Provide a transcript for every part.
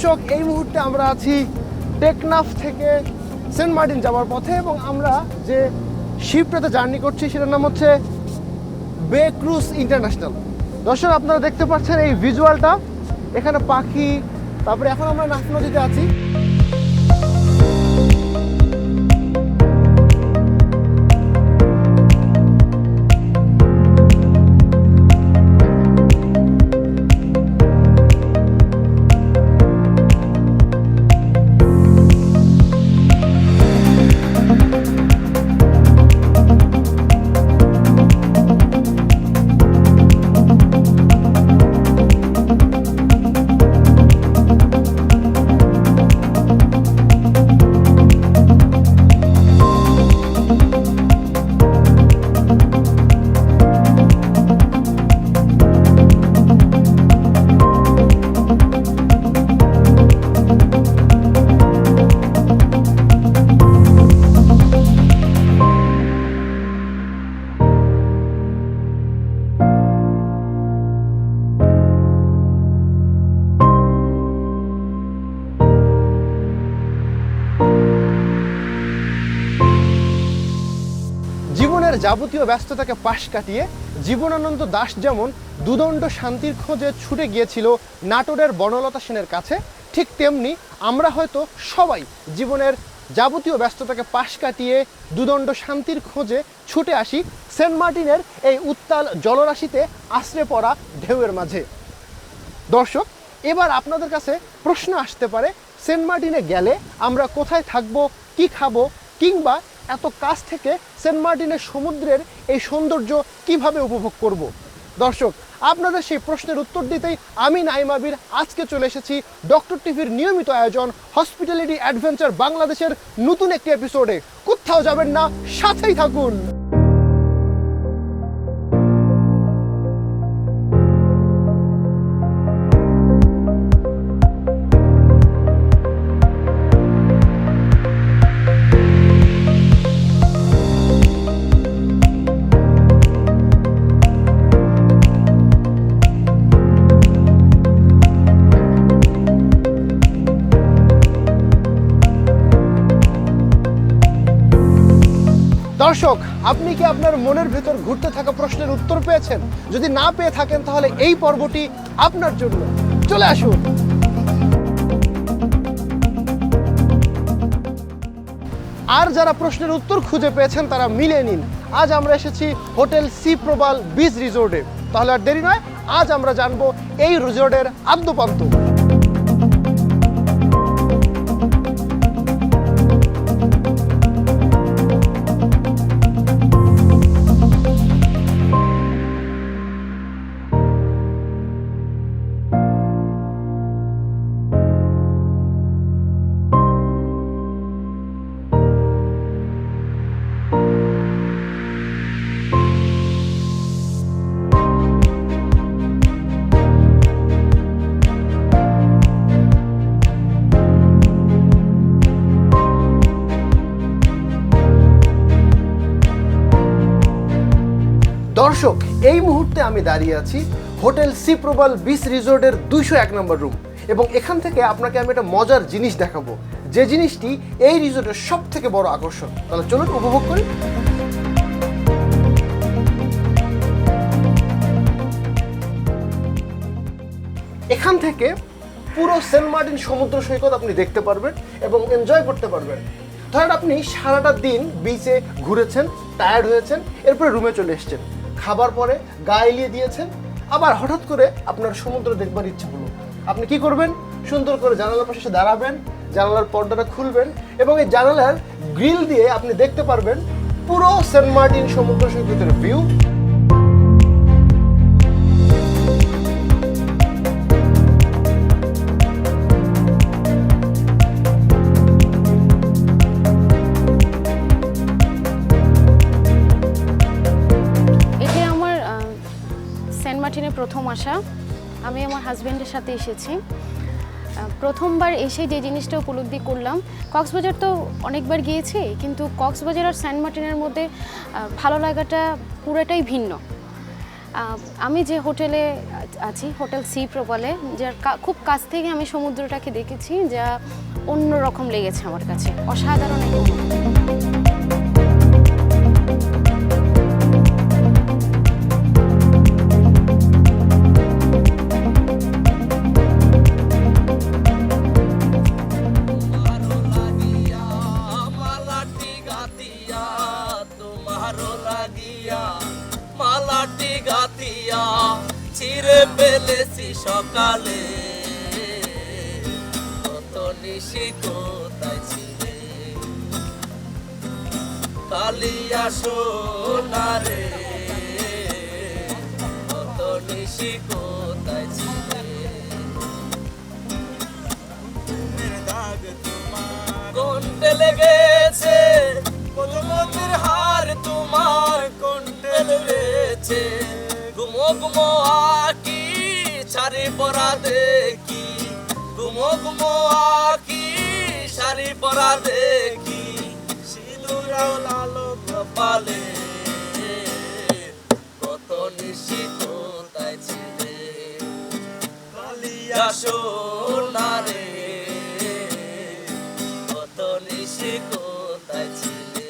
দর্শক, এই মুহূর্তে আমরা আছি টেকনাফ থেকে সেন্ট মার্টিন যাওয়ার পথে এবং আমরা যে শিপটাতে জার্নি করছি সেটার নাম হচ্ছে বে ক্রুজ ইন্টারন্যাশনাল। দর্শক, আপনারা দেখতে পাচ্ছেন এই ভিজুয়ালটা, এখানে পাখি, তারপরে এখন আমরা নাফ নদীতে আছি। জীবনের যাবতীয় ব্যস্ততাকে পাশ কাটিয়ে জীবনানন্দ দাশ যেমন দুদণ্ড শান্তির খোঁজে ছুটে গিয়েছিল নাটোরের বনলতা সেনের কাছে, ঠিক তেমনি আমরা হয়তো সবাই জীবনের যাবতীয় ব্যস্ততাকে পাশ কাটিয়ে দুদণ্ড শান্তির খোঁজে ছুটে আসি সেন্ট মার্টিনের এই উত্তাল জলরাশিতে আশ্রে পড়া ঢেউয়ের মাঝে। দর্শক, এবার আপনাদের কাছে প্রশ্ন আসতে পারে, সেন্ট মার্টিনে গেলে আমরা কোথায় থাকবো, কি খাবো, কিংবা এত কাছ থেকে সেন্ট মার্টিনের সমুদ্রের এই সৌন্দর্য কিভাবে উপভোগ করব। দর্শক, আপনাদের সেই প্রশ্নের উত্তর দিতেই আমি নাইম আবির আজকে চলে এসেছি ডক্টর টিভির নিয়মিত আয়োজন হসপিটালিটি অ্যাডভেঞ্চার বাংলাদেশের নতুন একটি এপিসোডে। কোথাও যাবেন না, সাথেই থাকুন। দর্শক, আপনি কি আপনার মনের ভেতর ঘুরতে থাকা প্রশ্নের উত্তর পেয়েছেন? যদি না পেয়ে থাকেন তাহলে এই পর্বটি আপনার জন্য। চলে আসুন। আর যারা প্রশ্নের উত্তর খুঁজে পেয়েছেন তারা মিলিয়ে নিন, আজ আমরা এসেছি হোটেল সি প্রবাল বিচ রিসোর্টে। তাহলে আর দেরি নয়, আজ আমরা জানবো এই রিসোর্টের আদ্যপান্ত। দর্শক, এই মুহূর্তে আমি দাঁড়িয়ে আছি হোটেল সি প্রবাল বিচ রিসোর্টের 201 নম্বর রুম এবং এখান থেকে আপনাকে আমি একটা মজার জিনিস দেখাবো, যে জিনিসটি এই রিসোর্টের সব থেকে বড় আকর্ষণ। তাহলে চলুন উপভোগ করি। এখান থেকে পুরো সেন্ট মার্টিন সমুদ্র সৈকত আপনি দেখতে পারবেন এবং এনজয় করতে পারবেন। ধরেন আপনি সারাটা দিন বিচে ঘুরেছেন, টায়ার্ড হয়েছেন, এরপরে রুমে চলে এসেছেন, খাবার পরে গা এলিয়ে দিয়েছেন, আবার হঠাৎ করে আপনার সমুদ্র দেখবার ইচ্ছা হলো। আপনি কি করবেন? সুন্দর করে জানালার পাশে এসে দাঁড়াবেন, জানালার পর্দাটা খুলবেন এবং এই জানালার গ্রিল দিয়ে আপনি দেখতে পারবেন পুরো সেন্ট মার্টিন সমুদ্র সৈকতের ভিউ। প্রথম আসা, আমি আমার হাজব্যান্ডের সাথে এসেছি। প্রথমবার এসে যে জিনিসটা উপলব্ধি করলাম, কক্সবাজার তো অনেকবার গিয়েছি, কিন্তু কক্সবাজার আর সেন্ট মার্টিনের মধ্যে ভালো লাগাটা পুরোটাই ভিন্ন। আমি যে হোটেলে আছি হোটেল সি প্রবালে, যার খুব কাছ থেকে আমি সমুদ্রটাকে দেখেছি, যা অন্যরকম লেগেছে আমার কাছে, অসাধারণ একটা অনুভূতি। মালাটি গাতিয়া চিরে পেলেছি সকালে, কত নিশি কোথায় ছিলে কালিয়া সোনারে, কত নিশি কোথায় ছিলে কোনটে লেগেছে মধুমতির হার তোমার, কোনটে লেগেছে ঘুমো ঘুমো আকি শাড়ি পরা দেখি, ঘুমো ঘুমো আকি শাড়ি পরা দেখি, সিঁদুর লালো কপালে, কত নিশি কোথায় ছিলে কালিয়া সোনারে, কত নিশি কোথায় ছিলে।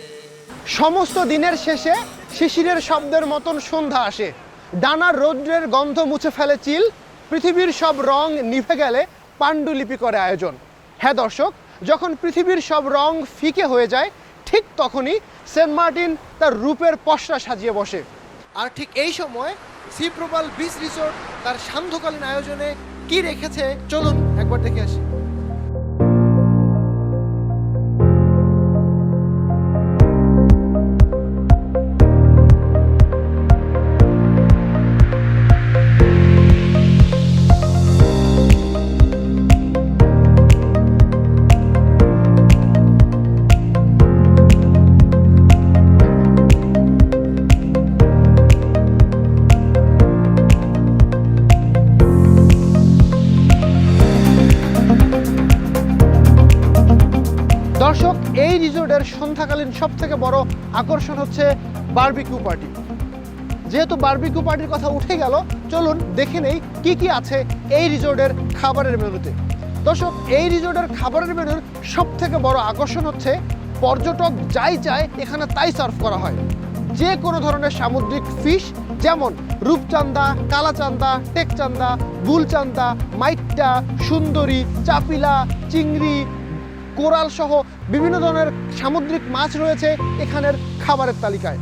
সমস্ত দিনের শেষে শিশিরের শব্দের মতন সন্ধ্যা আসে, ডানার রৌদ্রের গন্ধ মুছে ফেলে চিল, পৃথিবীর সব রং নিভে গেলে পাণ্ডুলিপি করে আয়োজন। হ্যাঁ দর্শক, যখন পৃথিবীর সব রং ফিকে হয়ে যায় ঠিক তখনই সেন্ট মার্টিন তার রূপের পসরা সাজিয়ে বসে। আর ঠিক এই সময় সি প্রবাল বিচ রিসোর্ট তার সান্ধ্যকালীন আয়োজনে কি রেখেছে চলুন একবার দেখে আসি। দর্শক, এই রিসোর্টের সন্ধ্যাকালীন সব থেকে বড় আকর্ষণ হচ্ছে বারবিকিউ পার্টি। যেহেতু বারবিকিউ পার্টির কথা উঠে গেল, চলুন দেখে নেই কি কি আছে এই রিসোর্টের খাবারের মেনুতে। দর্শক, এই রিসোর্টের খাবারের মেনুর সব থেকে বড় আকর্ষণ হচ্ছে পর্যটক যাই চায় এখানে তাই সার্ভ করা হয়। যে কোনো ধরনের সামুদ্রিক ফিশ, যেমন রূপচান্দা, কালাচান্দা, টেকচান্দা, বুলচান্দা, মাইট্টা, সুন্দরী, চাপিলা, চিংড়ি, কোরাল সহ বিভিন্ন ধরনের সামুদ্রিক মাছ রয়েছে এখানের খাবারের তালিকায়।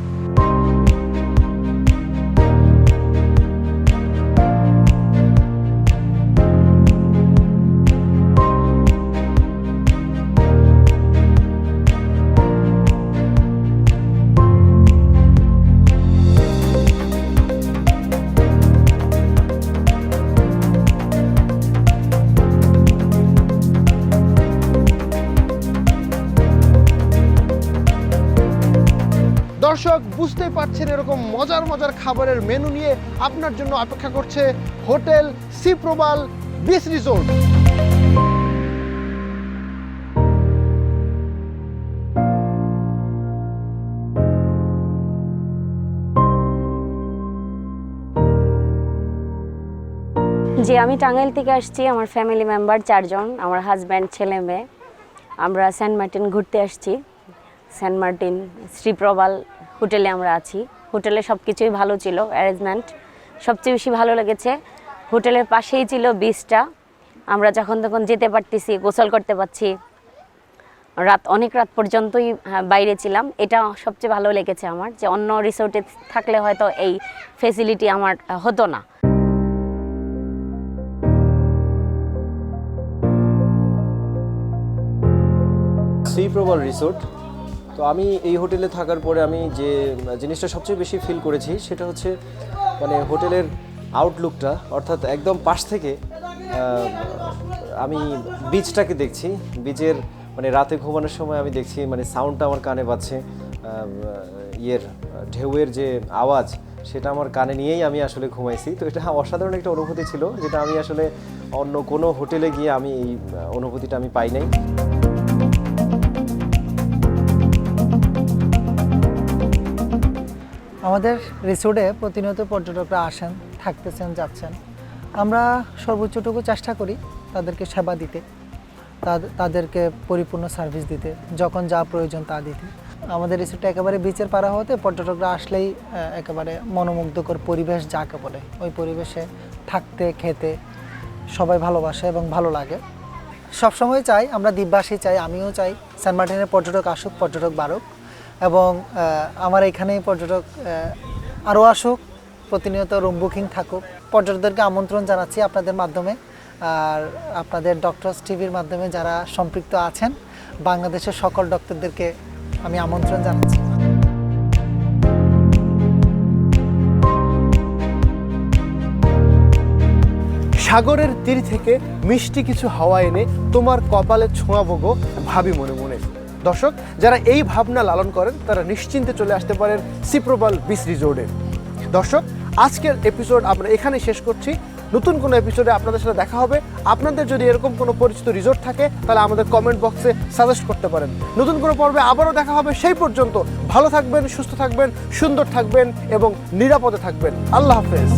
দর্শক, বুঝতেই পারছেন এরকম মজার মজার খাবারের মেনু নিয়ে আপনার জন্য অপেক্ষা করছে হোটেল সি প্রবাল বিচ রিসোর্ট। জি, আমি টাঙ্গাইল থেকে আসছি। আমার ফ্যামিলি মেম্বার 4 জন, আমার হাজব্যান্ড, ছেলে মেয়ে। আমরা সেন্ট মার্টিন ঘুরতে আসছি। সেন্ট মার্টিন শ্রী প্রবাল হোটেলে আমরা আছি। হোটেলে সব কিছুই ভালো ছিল, অ্যারেঞ্জমেন্ট সবচেয়ে বেশি ভালো লেগেছে। হোটেলের পাশেই ছিল বিচটা, আমরা যখন তখন যেতে পারতেছি, গোসল করতে পারছি। অনেক রাত পর্যন্তই বাইরে ছিলাম। এটা সবচেয়ে ভালো লেগেছে আমার, যে অন্য রিসোর্টে থাকলে হয়তো এই ফেসিলিটি আমার হতো না। সি প্রবাল রিসোর্ট। তো আমি এই হোটেলে থাকার পরে আমি যে জিনিসটা সবচেয়ে বেশি ফিল করেছি সেটা হচ্ছে মানে হোটেলের আউটলুকটা, অর্থাৎ একদম পাশ থেকে আমি বিচটাকে দেখছি। বিচের মানে রাতে ঘুমানোর সময় আমি দেখছি মানে সাউন্ডটা আমার কানে পাচ্ছে, ঢেউয়ের যে আওয়াজ সেটা আমার কানে নিয়েই আমি আসলে ঘুমাইছি। তো এটা অসাধারণ একটা অনুভূতি ছিল, যেটা আমি আসলে অন্য কোনো হোটেলে গিয়ে আমি এই অনুভূতিটা আমি পাই নাই। আমাদের রিসোর্টে প্রতিনিয়ত পর্যটকরা আসেন, থাকতেছেন, যাচ্ছেন। আমরা সর্বোচ্চটুকু চেষ্টা করি তাদেরকে সেবা দিতে, তাদেরকে পরিপূর্ণ সার্ভিস দিতে, যখন যা প্রয়োজন তা দিতে। আমাদের রিসোর্টটা একেবারে বিচের পাড়া হতে পর্যটকরা আসলেই একেবারে মনোমুগ্ধকর পরিবেশ যাকে বলে, ওই পরিবেশে থাকতে খেতে সবাই ভালোবাসে এবং ভালো লাগে। সবসময় চাই, আমরা দ্বীপবাসী চাই, আমিও চাই সেন্ট মার্টিনের পর্যটক আসুক, পর্যটক বাড়ুক এবং আমার এখানেই পর্যটক আরও আসুক, প্রতিনিয়ত রুম বুকিং থাকুক। পর্যটকদেরকে আমন্ত্রণ জানাচ্ছি আপনাদের মাধ্যমে আর আপনাদের ডক্টরস টিভির মাধ্যমে যারা সম্পৃক্ত আছেন, বাংলাদেশের সকল ডক্টরদেরকে আমি আমন্ত্রণ জানাচ্ছি। সাগরের তীর থেকে মিষ্টি কিছু হাওয়া এনে তোমার কপালে ছোঁয়াবো গো ভাবি মনে মনে। দর্শক, যারা এই ভাবনা লালন করেন তারা নিশ্চিন্তে চলে আসতে পারেন সি প্রবাল বিচ রিসোর্টে। দর্শক, আজকের এপিসোড আমরা এখানেই শেষ করছি। নতুন কোনো এপিসোডে আপনাদের সাথে দেখা হবে। আপনাদের যদি এরকম কোনো পরিচিত রিসোর্ট থাকে তাহলে আমাদের কমেন্ট বক্সে সাজেস্ট করতে পারেন। নতুন কোনো পর্বে আবারও দেখা হবে। সেই পর্যন্ত ভালো থাকবেন, সুস্থ থাকবেন, সুন্দর থাকবেন এবং নিরাপদে থাকবেন। আল্লাহ হাফেজ।